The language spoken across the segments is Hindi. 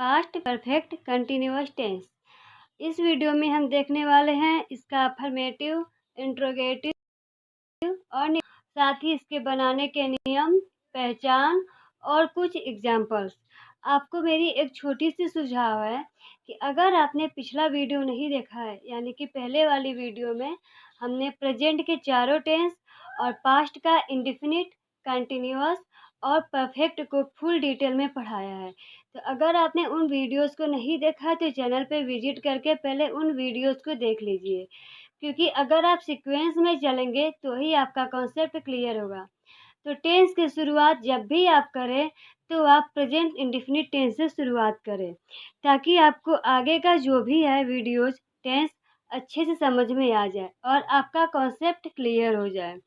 Past perfect continuous tense. इस वीडियो में हम देखने वाले हैं इसका अफर्मेटिव, इंट्रोगेटिव और साथ ही इसके बनाने के नियम, पहचान और कुछ एग्जाम्पल्स। आपको मेरी एक छोटी सी सुझाव है कि अगर आपने पिछला वीडियो नहीं देखा है, यानी कि पहले वाली वीडियो में हमने प्रेजेंट के चारों टेंस और पास्ट का इंडेफिनिट, कंटिन्यूअस और परफेक्ट को फुल डिटेल में पढ़ाया है। तो अगर आपने उन वीडियोस को नहीं देखा है तो चैनल पे विजिट करके पहले उन वीडियोस को देख लीजिए, क्योंकि अगर आप सीक्वेंस में चलेंगे तो ही आपका कॉन्सेप्ट क्लियर होगा। तो टेंस की शुरुआत जब भी आप करें तो आप प्रेजेंट इंडेफिनिट टेंस से शुरुआत करें, ताकि आपको आगे का जो भी है वीडियोस टेंस अच्छे से समझ में आ जाए और आपका कॉन्सेप्ट क्लियर हो जाए।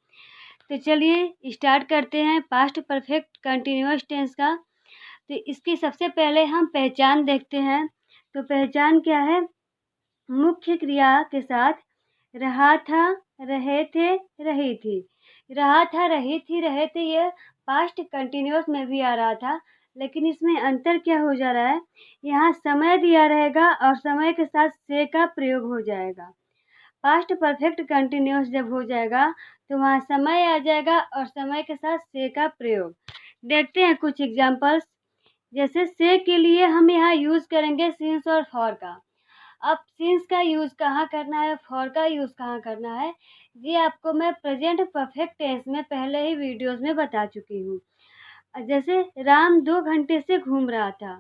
तो चलिए स्टार्ट करते हैं पास्ट परफेक्ट कंटिन्यूअस टेंस का। तो इसकी सबसे पहले हम पहचान देखते हैं। तो पहचान क्या है? मुख्य क्रिया के साथ रहा था, रहे थे, रही थी। रहा था, रही थी, रहे थे, ये पास्ट कंटिन्यूअस में भी आ रहा था, लेकिन इसमें अंतर क्या हो जा रहा है? यहाँ समय दिया रहेगा और समय के साथ से का प्रयोग हो जाएगा। पास्ट परफेक्ट कंटिन्यूअस जब हो जाएगा तो वहाँ समय आ जाएगा और समय के साथ से का प्रयोग। देखते हैं कुछ एग्जाम्पल्स। जैसे से के लिए हम यहाँ यूज़ करेंगे सिंस और फॉर का। अब सिंस का यूज़ कहाँ करना है, फॉर का यूज़ कहाँ करना है, ये आपको मैं प्रेजेंट परफेक्ट टेंस में पहले ही वीडियोस में बता चुकी हूँ। जैसे राम 2 घंटे से घूम रहा था,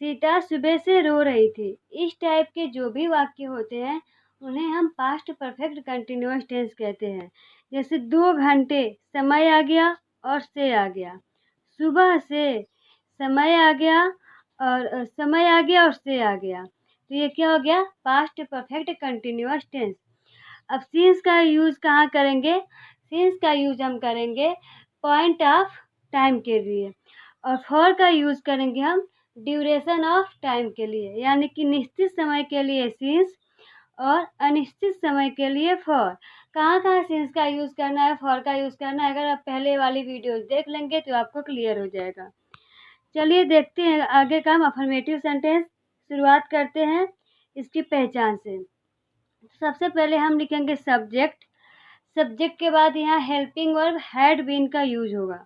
सीता सुबह से रो रही थी। इस टाइप के जो भी वाक्य होते हैं उन्हें हम पास्ट परफेक्ट कंटिन्यूअस टेंस कहते हैं। जैसे 2 घंटे, समय आ गया और से आ गया। सुबह से, समय आ गया और समय आ गया और से आ गया। तो ये क्या हो गया? Past perfect continuous tense. अब सिंस का यूज़ कहाँ करेंगे? सिंस का यूज़ हम करेंगे पॉइंट ऑफ टाइम के लिए, और फॉर का यूज़ करेंगे हम ड्यूरेशन ऑफ टाइम के लिए, यानी कि निश्चित समय के लिए सिंस और अनिश्चित समय के लिए फॉर। कहाँ कहाँ सिंस का यूज़ करना है, फॉर का यूज़ करना है, अगर आप पहले वाली वीडियोस देख लेंगे तो आपको क्लियर हो जाएगा। चलिए देखते हैं आगे का हम अफर्मेटिव सेंटेंस। शुरुआत करते हैं इसकी पहचान से। सबसे पहले हम लिखेंगे सब्जेक्ट। सब्जेक्ट के बाद यहाँ हेल्पिंग वर्ब हैड बीन का यूज होगा।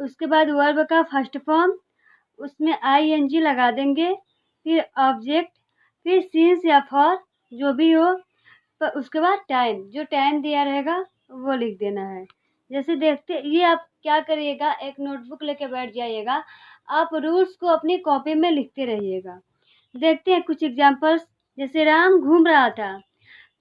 उसके बाद वर्ब का फर्स्ट फॉर्म, उसमें आईएनजी लगा देंगे, फिर ऑब्जेक्ट, फिर सिंस या फॉर जो भी हो, तो उसके बाद टाइम, जो टाइम दिया रहेगा वो लिख देना है। जैसे देखते, ये आप क्या करिएगा, एक नोटबुक लेके बैठ जाइएगा, आप रूल्स को अपनी कॉपी में लिखते रहिएगा। देखते हैं कुछ एग्जांपल्स। जैसे राम घूम रहा था,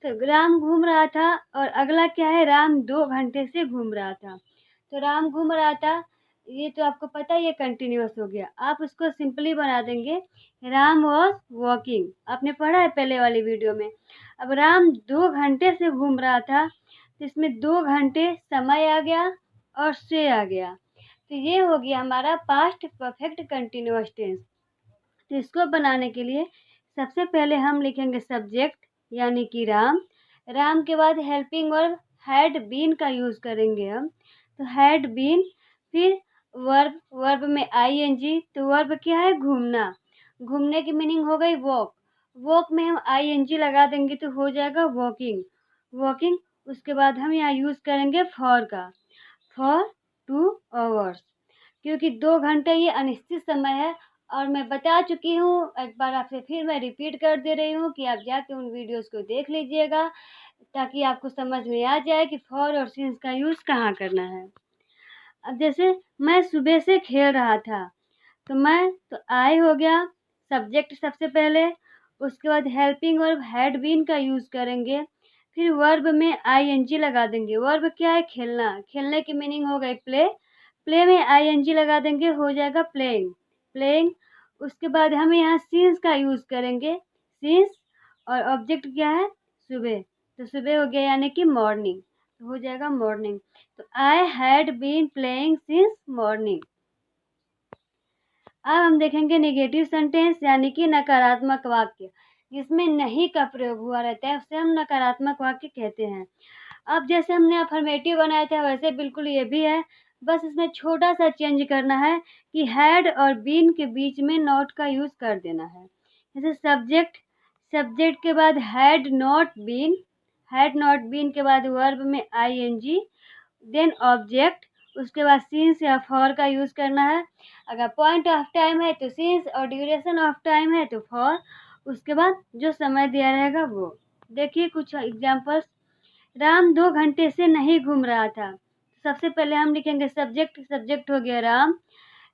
तो राम घूम रहा था, और अगला क्या है? राम 2 घंटे से घूम रहा था। तो राम घूम रहा था, ये तो आपको पता है, ये कंटिन्यूअस हो गया। आप उसको सिंपली बना देंगे राम वॉज वॉकिंग। आपने पढ़ा है पहले वाली वीडियो में। अब राम 2 घंटे से घूम रहा था, तो इसमें 2 घंटे समय आ गया और से आ गया। तो ये हो गया हमारा पास्ट परफेक्ट कंटिन्यूअस टेंस। तो इसको बनाने के लिए सबसे पहले हम लिखेंगे सब्जेक्ट, यानी कि राम। राम के बाद हेल्पिंग वर्ब हैड बीन का यूज़ करेंगे हम। तो हैड बीन, फिर वर्ब, वर्ब में आईएनजी। तो वर्ब क्या है? घूमना। घूमने की मीनिंग हो गई वॉक। वॉक में हम आईएनजी लगा देंगे तो हो जाएगा वॉकिंग। वॉकिंग। उसके बाद हम यहाँ यूज़ करेंगे फॉर का, फॉर 2 आवर्स, क्योंकि 2 घंटे ये अनिश्चित समय है। और मैं बता चुकी हूँ, एक बार आपसे फिर मैं रिपीट कर दे रही हूँ कि आप जाके उन वीडियोस को देख लीजिएगा, ताकि आपको समझ में आ जाए कि फॉर और सिंस का यूज़ कहाँ करना है। अब जैसे मैं सुबह से खेल रहा था, तो मैं, तो आई हो गया सब्जेक्ट सबसे पहले। उसके बाद हेल्पिंग वर्ब हैड बीन का यूज़ करेंगे, फिर वर्ब में आईएनजी लगा देंगे। वर्ब क्या है? खेलना। खेलने की मीनिंग हो गई प्ले। प्ले में आईएनजी लगा देंगे, हो जाएगा प्लेइंग, प्लेइंग। उसके बाद हम यहाँ सिंस का यूज़ करेंगे, सिंस, और ऑब्जेक्ट क्या है? सुबह। तो सुबह हो गया, यानी कि मॉर्निंग, तो हो जाएगा मॉर्निंग। तो I had been playing since morning. अब हम देखेंगे नेगेटिव सेंटेंस, यानी कि नकारात्मक वाक्य, जिसमें नहीं का प्रयोग हुआ रहता है, उसे हम नकारात्मक वाक्य कहते हैं। अब जैसे हमने अफर्मेटिव बनाया था वैसे बिल्कुल ये भी है। बस इसमें छोटा सा चेंज करना है कि हैड और बीन के बीच में नॉट का यूज़ कर देना है। जैसे सब्जेक्ट के बाद हैड नॉट बीन के बाद वर्ब में आईएनजी, देन ऑब्जेक्ट, उसके बाद सिंस या फॉर का यूज़ करना है। अगर पॉइंट ऑफ टाइम है तो सिंस और ड्यूरेशन ऑफ टाइम है तो फॉर, उसके बाद जो समय दिया रहेगा वो। देखिए कुछ एग्जांपल्स। राम 2 घंटे से नहीं घूम रहा था। सबसे पहले हम लिखेंगे सब्जेक्ट हो गया राम।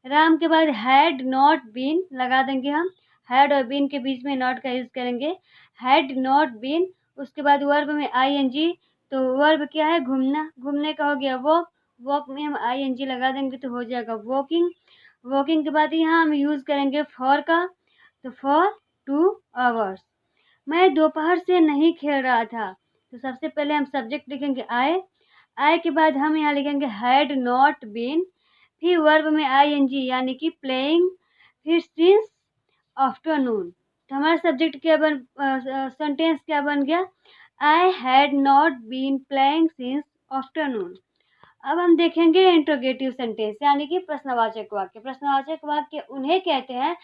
राम के बाद हैड नॉट बीन लगा देंगे हम। हैड और बीन के बीच में नॉट का यूज़ करेंगे। हैड नॉट बीन, उसके बाद वर्ब में आईएनजी, तो वर्ब क्या है? घूमना। घूमने का हो गया वॉक। वॉक में हम आईएनजी लगा देंगे तो हो जाएगा वॉकिंग। वॉकिंग के बाद यहाँ हम यूज़ करेंगे फॉर का, तो फॉर 2 आवर्स। मैं दोपहर से नहीं खेल रहा था। तो सबसे पहले हम सब्जेक्ट लिखेंगे आई के बाद हम यहाँ लिखेंगे हैड नॉट बीन, फिर वर्ब में आईएनजी यानी कि प्लेइंग, फिर सिंस आफ्टरनून। तो हमारा सब्जेक्ट क्या सेंटेंस क्या बन गया? I had not been playing since afternoon. अब हम देखेंगे इंट्रोगेटिव सेंटेंस यानी कि प्रश्नवाचक वाक्य। प्रश्नवाचक वाक्य उन्हें कहते हैं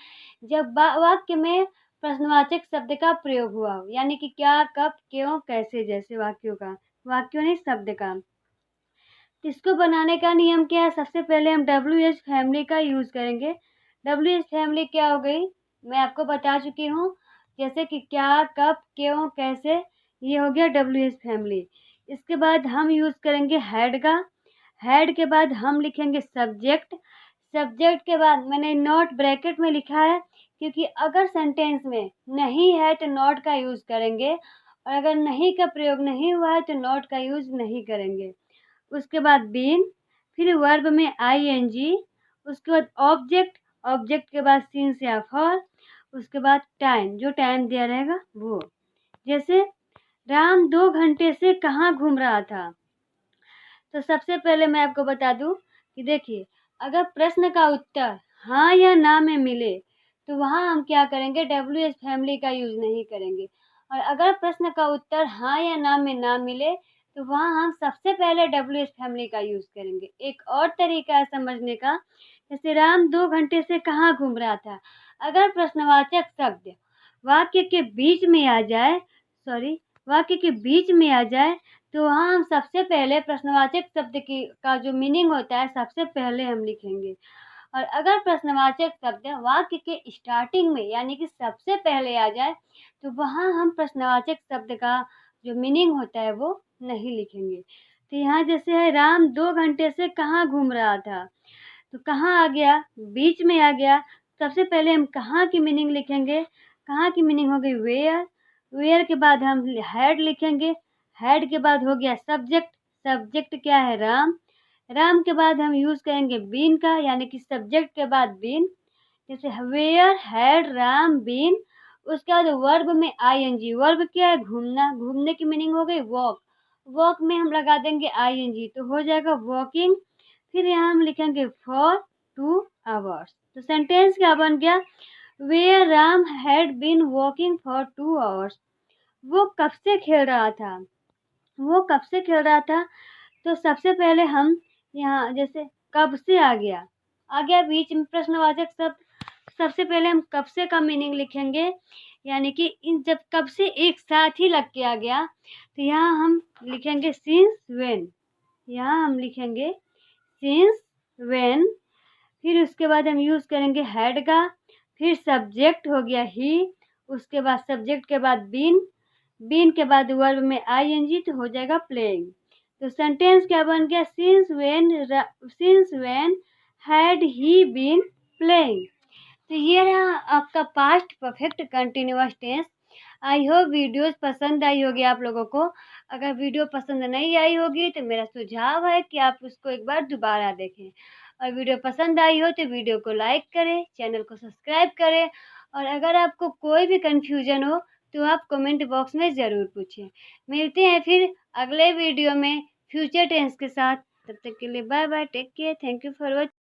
जब वाक्य में प्रश्नवाचक शब्द का प्रयोग हुआ हो, यानी कि क्या, कब, क्यों, कैसे जैसे वाक्यों नहीं शब्द का। इसको बनाने का नियम क्या है? सबसे पहले हम WH फैमिली का यूज़ करेंगे। WH फैमिली क्या हो गई? मैं आपको बता चुकी हूँ। जैसे कि क्या, कब, क्यों, कैसे, ये हो गया WH फैमिली। इसके बाद हम यूज़ करेंगे हैड का। हैड के बाद हम लिखेंगे सब्जेक्ट के बाद मैंने नॉट ब्रैकेट में लिखा है क्योंकि अगर सेंटेंस में नहीं है तो नॉट का यूज़ करेंगे, और अगर नहीं का प्रयोग नहीं हुआ है तो नॉट का यूज़ नहीं करेंगे। उसके बाद बीन, फिर वर्ब में आईएनजी, उसके बाद ऑब्जेक्ट के बाद सिंस या फॉर, उसके बाद टाइम, जो टाइम दिया रहेगा वो। जैसे राम 2 घंटे से कहाँ घूम रहा था। तो सबसे पहले मैं आपको बता दूं कि देखिए, अगर प्रश्न का उत्तर हाँ या ना में मिले तो वहाँ हम क्या करेंगे? WH फैमिली का यूज़ नहीं करेंगे। और अगर प्रश्न का उत्तर हाँ या ना में ना मिले तो वहाँ हम सबसे पहले WH फैमिली का यूज़ करेंगे। एक और तरीका है समझने का, जैसे राम 2 घंटे से कहाँ घूम रहा था। अगर प्रश्नवाचक शब्द वाक्य के बीच में आ जाए वाक्य के बीच में आ जाए तो वहाँ हम सबसे पहले प्रश्नवाचक शब्द का जो मीनिंग होता है सबसे पहले हम लिखेंगे। और अगर प्रश्नवाचक शब्द वाक्य के स्टार्टिंग में यानी कि सबसे पहले आ जाए तो वहाँ हम प्रश्नवाचक शब्द का जो मीनिंग होता है वो नहीं लिखेंगे। तो यहाँ जैसे है राम 2 घंटे से कहाँ घूम रहा था, तो कहाँ आ गया? बीच में आ गया। सबसे पहले हम कहाँ की मीनिंग लिखेंगे? कहाँ की मीनिंग हो गई वेयर के बाद हम हैड लिखेंगे। हैड के बाद हो गया सब्जेक्ट क्या है? राम के बाद हम यूज़ करेंगे बीन का, यानी कि सब्जेक्ट के बाद बीन। जैसे वेयर हैड राम बीन। उसके बाद वर्ब में आईएनजी, वर्ब क्या है? घूमने की मीनिंग हो गई वॉक में हम लगा देंगे आईएनजी तो हो जाएगा वॉकिंग। फिर यहाँ हम लिखेंगे फॉर 2 आवर्स। तो सेंटेंस क्या बन गया? Where Ram had been walking for 2 hours. वो कब से खेल रहा था। तो सबसे पहले हम यहाँ जैसे कब से आ गया बीच में प्रश्नवाचक शब्द। सबसे पहले हम कब से का मीनिंग लिखेंगे, यानी कि इन जब कब से एक साथ ही लग के आ गया तो यहाँ हम लिखेंगे सिंस व्हेन। फिर उसके बाद हम यूज़ करेंगे हैड का। फिर सब्जेक्ट हो गया ही। उसके बाद सब्जेक्ट के बाद बीन के बाद वर्ब में आईएनजी तो हो जाएगा प्लेइंग। तो सेंटेंस क्या बन गया? Since when had he been playing. तो ये रहा आपका past perfect continuous tense. I hope videos पसंद आई होगी आप लोगों को। अगर वीडियो पसंद नहीं आई होगी तो मेरा सुझाव है कि आप उसको एक बार दोबारा देखें, और वीडियो पसंद आई हो तो वीडियो को लाइक करें, चैनल को सब्सक्राइब करें, और अगर आपको कोई भी कन्फ्यूजन हो तो आप कमेंट बॉक्स में ज़रूर पूछें। मिलते हैं फिर अगले वीडियो में फ्यूचर टेंस के साथ। तब तक के लिए bye bye, take care, thank you for watching.